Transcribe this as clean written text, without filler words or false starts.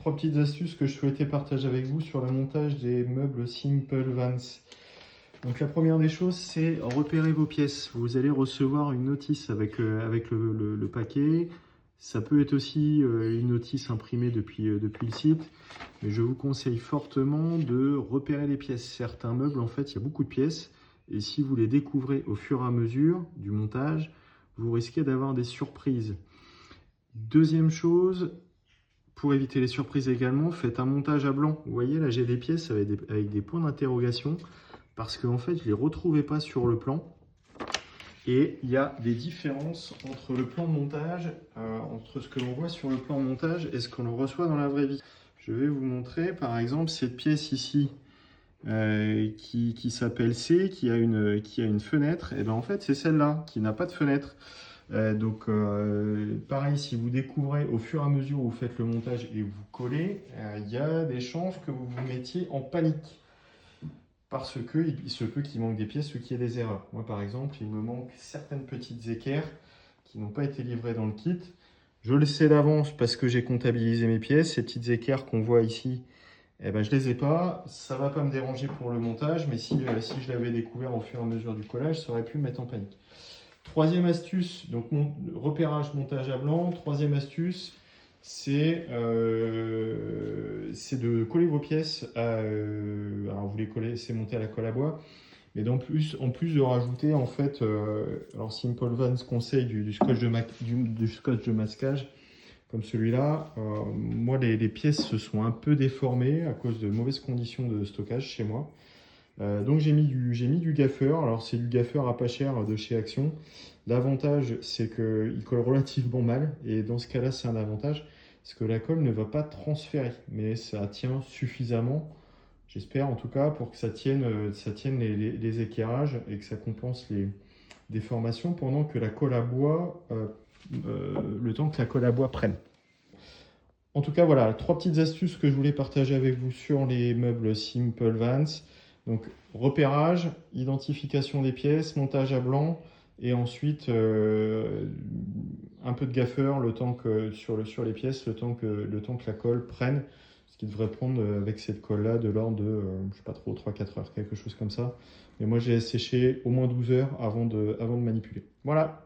Trois petites astuces que je souhaitais partager avec vous sur le montage des meubles Simple Vans. Donc la première des choses, c'est repérer vos pièces. Vous allez recevoir une notice avec le paquet. Ça peut être aussi une notice imprimée depuis le site. Mais je vous conseille fortement de repérer les pièces. Certains meubles, en fait, il y a beaucoup de pièces. Et si vous les découvrez au fur et à mesure du montage, vous risquez d'avoir des surprises. Deuxième chose, pour éviter les surprises également, faites un montage à blanc. Vous voyez, là j'ai des pièces avec des points d'interrogation parce qu'en fait, je ne les retrouvais pas sur le plan. Et il y a des différences entre le plan de montage, entre ce que l'on voit sur le plan de montage et ce que l'on reçoit dans la vraie vie. Je vais vous montrer par exemple cette pièce ici qui s'appelle C, qui a une fenêtre. Et bien en fait, c'est celle-là qui n'a pas de fenêtre. Pareil, si vous découvrez au fur et à mesure où vous faites le montage et vous collez, il y a des chances que vous vous mettiez en panique. Parce qu'il se peut qu'il manque des pièces ou qu'il y ait des erreurs. Moi, par exemple, il me manque certaines petites équerres qui n'ont pas été livrées dans le kit. Je le sais d'avance parce que j'ai comptabilisé mes pièces. Ces petites équerres qu'on voit ici, eh ben, je ne les ai pas. Ça ne va pas me déranger pour le montage, mais si je l'avais découvert au fur et à mesure du collage, ça aurait pu me mettre en panique. Troisième astuce, donc repérage, montage à blanc. Troisième astuce, c'est de coller vos pièces. Alors vous les collez, c'est monté à la colle à bois, mais en plus de rajouter en fait, alors Simple Vans conseille du scotch de masquage comme celui-là. Moi, les pièces se sont un peu déformées à cause de mauvaises conditions de stockage chez moi. Donc j'ai mis du gaffeur. Alors c'est du gaffeur à pas cher de chez Action. L'avantage, c'est qu'il colle relativement mal, et dans ce cas-là c'est un avantage parce que la colle ne va pas transférer, mais ça tient suffisamment, j'espère en tout cas, pour que ça tienne les équerrages et que ça compense les déformations pendant que la colle à bois, le temps que la colle à bois prenne. En tout cas, voilà, trois petites astuces que je voulais partager avec vous sur les meubles Simple Vans. Donc, repérage, identification des pièces, montage à blanc, et ensuite un peu de gaffeur sur les pièces, le temps que la colle prenne. Ce qui devrait prendre avec cette colle-là de l'ordre de, je sais pas trop, 3-4 heures, quelque chose comme ça. Mais moi, j'ai séché au moins 12 heures avant de manipuler. Voilà.